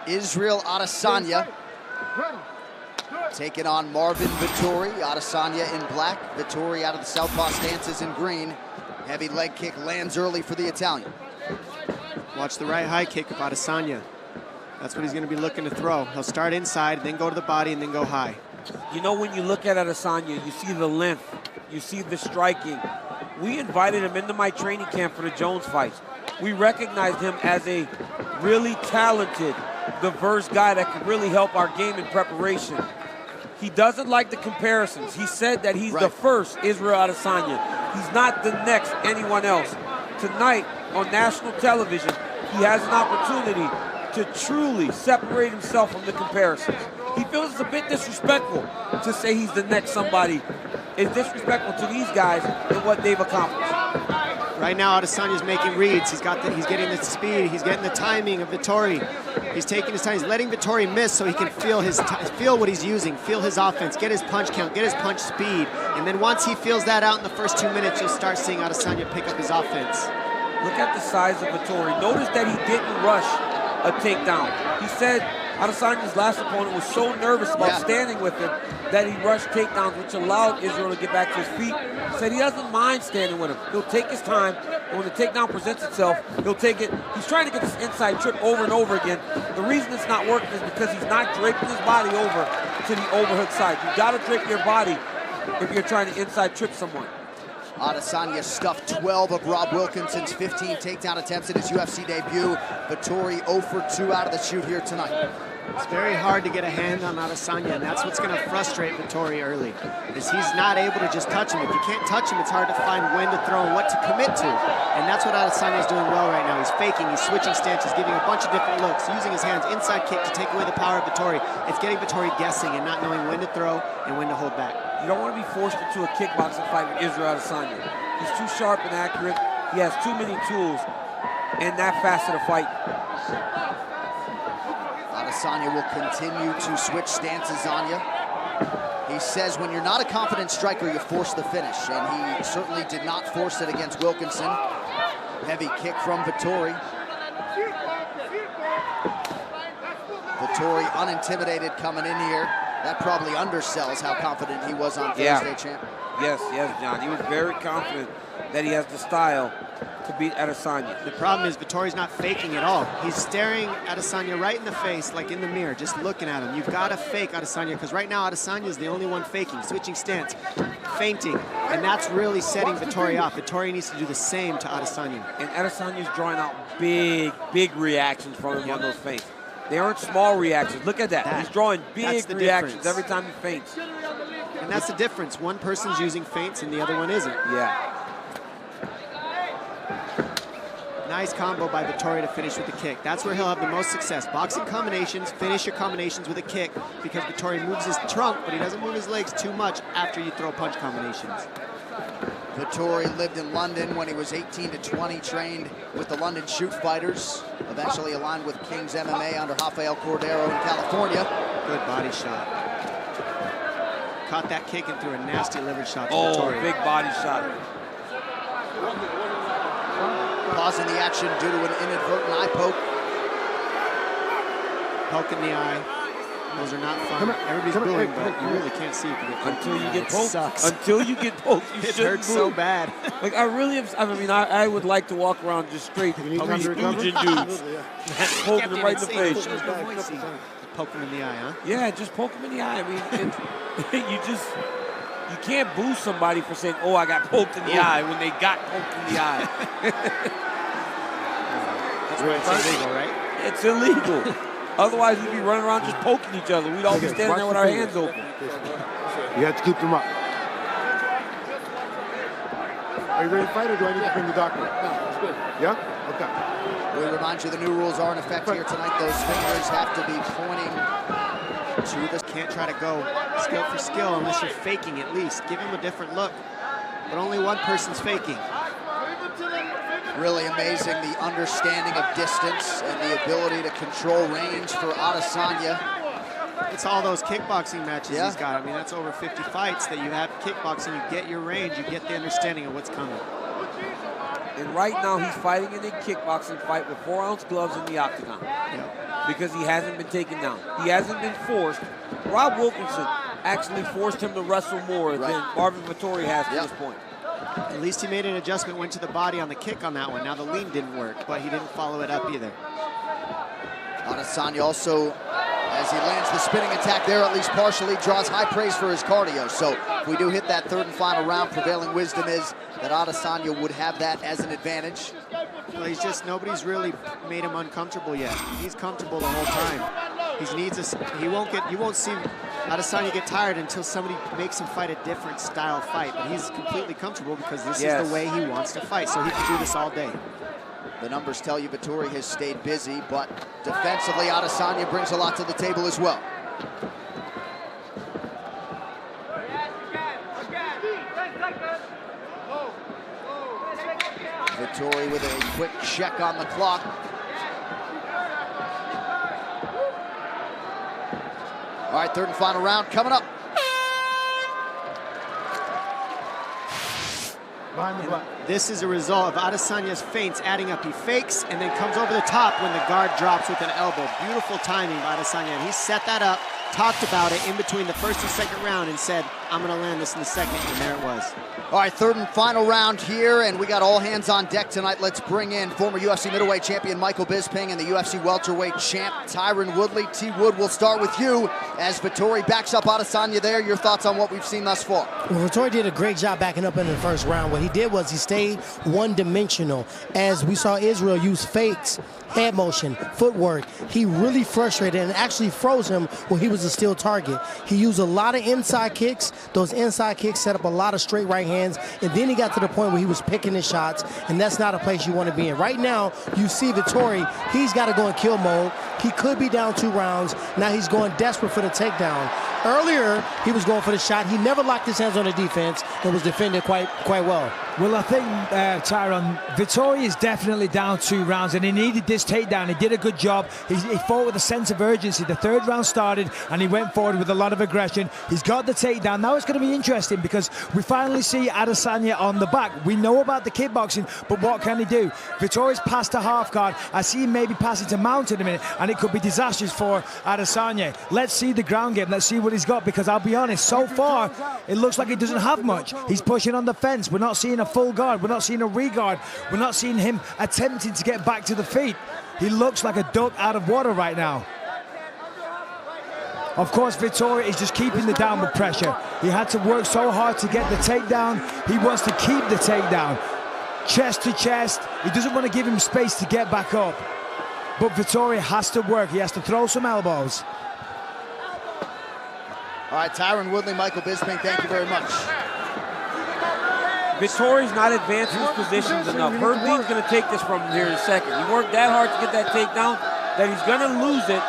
Israel Adesanya taking on Marvin Vettori. Adesanya in black, Vettori out of the southpaw stances in green. Heavy leg kick lands early for the Italian. Watch the right high kick of Adesanya. That's what he's going to be looking to throw. He'll start inside, then go to the body, and then go high. You know, when you look at Adesanya, you see the length, you see the striking. We invited him into my training camp for the Jones fights. We recognized him as a really talented, diverse guy that could really help our game in preparation. He doesn't like the comparisons. He said that he's the first Israel Adesanya. He's not the next anyone else. Tonight, on national television, he has an opportunity to truly separate himself from the comparisons. He feels it's a bit disrespectful to say he's the next somebody. It's disrespectful to these guys and what they've accomplished. Right now, Adesanya's making reads. He's getting the speed. He's getting the timing of Vettori. He's taking his time. He's letting Vettori miss so he can feel what he's using, feel his offense, get his punch count, get his punch speed. And then once he feels that out in the first 2 minutes, you'll start seeing Adesanya pick up his offense. Look at the size of Vettori. Notice that he didn't rush a takedown. He said Adesanya's last opponent was so nervous about standing with him that he rushed takedowns, which allowed Israel to get back to his feet. He said he doesn't mind standing with him. He'll take his time, and when the takedown presents itself, he'll take it. He's trying to get this inside trip over and over again. The reason it's not working is because he's not draping his body over to the overhook side. You've got to drape your body if you're trying to inside trip someone. Adesanya stuffed 12 of Rob Wilkinson's 15 takedown attempts in his UFC debut. Vettori 0 for 2 out of the chute here tonight. It's very hard to get a hand on Adesanya, and that's what's going to frustrate Vettori early, is he's not able to just touch him. If you can't touch him, it's hard to find when to throw and what to commit to. And that's what Adesanya's doing well right now. He's faking, he's switching stances, giving a bunch of different looks, using his hands, inside kick to take away the power of Vettori. It's getting Vettori guessing and not knowing when to throw and when to hold back. You don't want to be forced into a kickboxing fight with Israel Adesanya. He's too sharp and accurate. He has too many tools in that facet of fight. Adesanya will continue to switch stances on you. He says when you're not a confident striker, you force the finish, and he certainly did not force it against Wilkinson. Heavy kick from Vettori. Vettori unintimidated coming in here. That probably undersells how confident he was on Thursday, champ. Yes, John. He was very confident that he has the style to beat Adesanya. The problem is Vettori's not faking at all. He's staring Adesanya right in the face, like in the mirror, just looking at him. You've got to fake Adesanya, because right now Adesanya is the only one faking, switching stance, feinting, and that's really setting Vettori off. Vettori needs to do the same to Adesanya. And Adesanya's drawing out big reactions from him on those feints. They aren't small reactions. Look at that. He's drawing big reactions every time he feints. And that's the difference. One person's using feints and the other one isn't. Yeah. Nice combo by Vettori to finish with the kick. That's where he'll have the most success. Boxing combinations, finish your combinations with a kick, because Vettori moves his trunk, but he doesn't move his legs too much after you throw punch combinations. Vettori lived in London when he was 18 to 20, trained with the London Shoot Fighters, eventually aligned with King's MMA under Rafael Cordero in California. Good body shot. Caught that kick and threw a nasty liver shot to Vettori. Vettori. Big body shot. Pausing the action due to an inadvertent eye poke. Poke in the eye. Those are not fun. Everybody's booing, but you really can't see if you get poked. Until you get poked. Sucks. Until you get poked, you shouldn't It hurts so bad. Like, I really am, I would like to walk around just straight gouging dudes. Poking them right in the face. Poke him in the eye, huh? Yeah, just poke him in the eye. I mean, you can't boo somebody for saying, oh, I got poked in the eye, when they got poked in the eye. That's why it's illegal, right? It's illegal. Otherwise, we'd be running around just poking each other. We'd all be standing there with our hands open. You have to keep them up. Are you ready to fight, or do I need to bring the doctor? No, it's good. Yeah? Okay. We remind you the new rules are in effect here tonight. Those fingers have to be pointing to the... Can't try to go skill for skill unless you're faking at least. Give him a different look. But only one person's faking. Really amazing, the understanding of distance and the ability to control range for Adesanya. It's all those kickboxing matches he's got. I mean, that's over 50 fights that you have kickboxing. You get your range, you get the understanding of what's coming. And right now, he's fighting in a kickboxing fight with 4-ounce gloves in the octagon. Yep. because he hasn't been taken down. He hasn't been forced. Rob Wilkinson actually forced him to wrestle more than Marvin Vettori has to this point. At least he made an adjustment, went to the body on the kick on that one. Now the lean didn't work, but he didn't follow it up either. Adesanya also, as he lands the spinning attack there, at least partially, draws high praise for his cardio. So if we do hit that third and final round, prevailing wisdom is that Adesanya would have that as an advantage. Well, he's just, nobody's really made him uncomfortable yet. He's comfortable the whole time. You won't see Adesanya get tired until somebody makes him fight a different style fight. But he's completely comfortable because this is the way he wants to fight. So he can do this all day. The numbers tell you Vettori has stayed busy, but defensively, Adesanya brings a lot to the table as well. Vettori with a quick check on the clock. All right, third and final round coming up. This is a result of Adesanya's feints adding up. He fakes and then comes over the top when the guard drops with an elbow. Beautiful timing by Adesanya. And he set that up, talked about it in between the first and second round and said, I'm going to land this in the second, and there it was. All right, third and final round here, and we got all hands on deck tonight. Let's bring in former UFC middleweight champion Michael Bisping and the UFC welterweight champ Tyron Woodley. T. Wood, we'll start with you as Vettori backs up Adesanya there. Your thoughts on what we've seen thus far? Well, Vettori did a great job backing up in the first round. What he did was he stayed one-dimensional. As we saw Israel use fakes, head motion, footwork, he really frustrated and actually froze him when he was a still target. He used a lot of inside kicks. Those inside kicks set up a lot of straight right hands, and then he got to the point where he was picking his shots, and that's not a place you want to be in. Right now, you see Vettori, he's got to go in kill mode. He could be down 2 rounds. Now he's going desperate for the takedown. Earlier, he was going for the shot. He never locked his hands on the defense and was defended quite well. Well, I think, Tyron, Vettori is definitely down 2 rounds, and he needed this takedown. He did a good job. He fought with a sense of urgency. The third round started, and he went forward with a lot of aggression. He's got the takedown. Now it's going to be interesting because we finally see Adesanya on the back. We know about the kickboxing, but what can he do? Vettori's past a half guard. I see him maybe passing to mount in a minute, and it could be disastrous for Adesanya. Let's see the ground game. Let's see what he's got, because I'll be honest, so far, it looks like he doesn't have much. He's pushing on the fence. We're not seeing a full guard. We're not seeing a re-guard. We're not seeing him attempting to get back to the feet. He looks like a duck out of water right now. Of course, Vettori is just keeping the downward pressure. He had to work so hard to get the takedown. He wants to keep the takedown. Chest to chest. He doesn't want to give him space to get back up. But Vettori has to work. He has to throw some elbows. All right, Tyron Woodley, Michael Bisping, thank you very much. Vettori's not advancing his positions enough. Herb Dean's going to take this from him here in a second. He worked that hard to get that takedown that he's going to lose it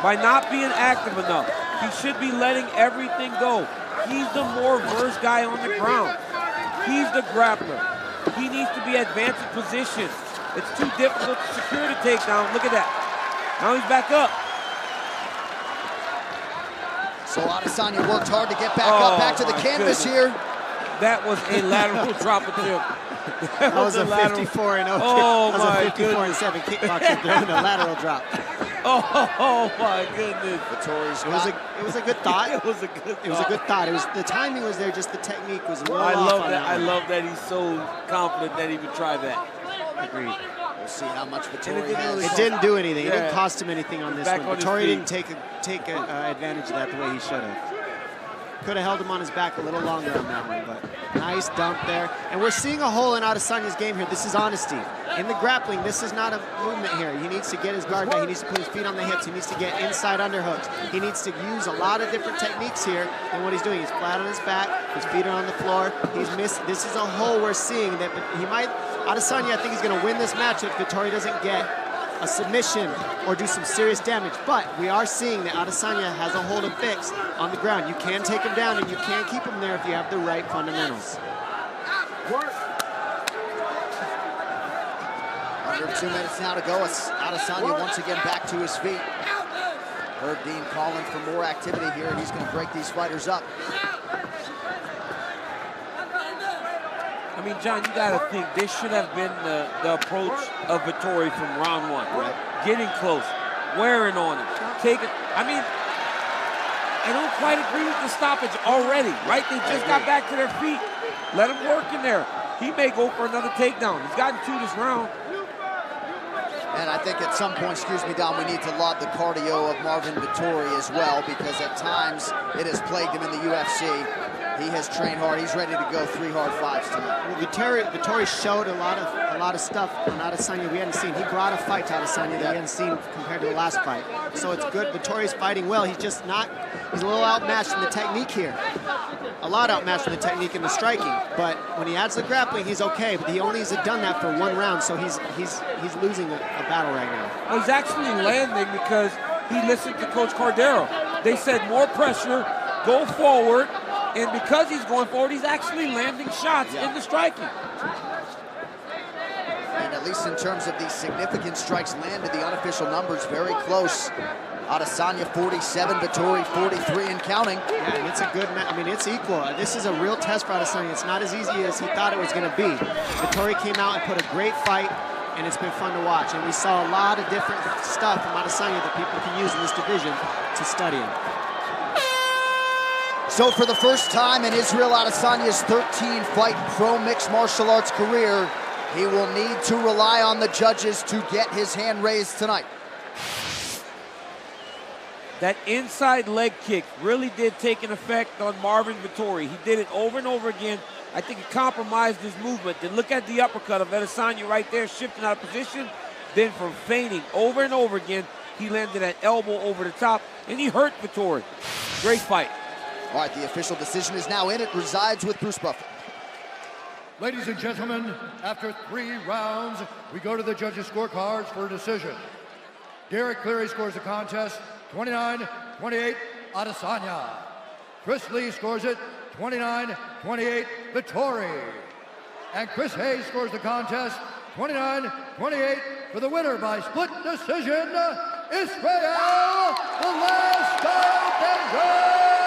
by not being active enough. He should be letting everything go. He's the more versed guy on the ground. He's the grappler. He needs to be advancing positions. It's too difficult to secure the takedown. Look at that. Now he's back up. So Adesanya worked hard to get back up, back to the canvas here. That was a lateral drop attempt. That was a 54 and 0. Oh, that was a 54 and 7 kickboxer throwing a lateral drop. Oh my goodness. It was a good thought. It was a good thought. It was a good thought. It was, the timing was there, just the technique was a little off love on that. I one. love that he's so confident that he would try that. Agreed. We'll see how much Vettori has. It didn't do anything. It didn't cost him anything on this Back one. on his Vettori feet. didn't take advantage of that the way he should have. Could have held him on his back a little longer on that one, but nice dump there. And we're seeing a hole in Adesanya's game here. This is honesty. In the grappling, this is not a movement here. He needs to get his guard back. He needs to put his feet on the hips. He needs to get inside underhooks. He needs to use a lot of different techniques here than what he's doing. He's flat on his back. His feet are on the floor. He's missed. This is a hole we're seeing that he might. Adesanya, I think he's going to win this match if Vettori doesn't get a submission or do some serious damage. But we are seeing that Adesanya has a hold of fix on the ground. You can take him down and you can keep him there if you have the right fundamentals. Under 2 minutes now to go. Adesanya once again back to his feet. Herb Dean calling for more activity here, and he's going to break these fighters up. I mean, John, you got to think this should have been the approach of Vettori from round 1. Right. Getting close, wearing on him. I mean, I don't quite agree with the stoppage already, right? They just got back to their feet. Let him work in there. He may go for another takedown. He's gotten 2 this round. And I think at some point, excuse me, Don, we need to laud the cardio of Marvin Vettori as well, because at times it has plagued him in the UFC. He has trained hard. He's ready to go 3 hard 5s tonight. Well, Vettori showed a lot of stuff on Adesanya we hadn't seen. He brought a fight to Adesanya that we hadn't seen compared to the last fight. So it's good. Vettori's fighting well. He's just not. He's a little outmatched in the technique here. A lot outmatched in the technique and the striking. But when he adds the grappling, he's okay. But he only has done that for 1 round, so he's losing a battle right now. Well, he's actually landing because he listened to Coach Cordero. They said more pressure, go forward. And because he's going forward, he's actually landing shots in the striking. And at least in terms of the significant strikes landed, the unofficial numbers very close. Adesanya 47, Vettori 43 and counting. Yeah, and it's a good match. I mean, it's equal. This is a real test for Adesanya. It's not as easy as he thought it was going to be. Vettori came out and put a great fight, and it's been fun to watch. And we saw a lot of different stuff from Adesanya that people can use in this division to study him. So for the first time in Israel Adesanya's 13-fight pro mixed martial arts career, he will need to rely on the judges to get his hand raised tonight. That inside leg kick really did take an effect on Marvin Vettori. He did it over and over again. I think it compromised his movement. Then look at the uppercut of Adesanya right there, shifting out of position. Then from feigning over and over again, he landed an elbow over the top, and he hurt Vettori. Great fight. All right, the official decision is now in. It resides with Bruce Buffer. Ladies and gentlemen, after 3 rounds, we go to the judges' scorecards for a decision. Derek Cleary scores the contest 29-28 Adesanya. Chris Lee scores it 29-28 Vettori. And Chris Hayes scores the contest 29-28 for the winner by split decision, Israel, the last style bender.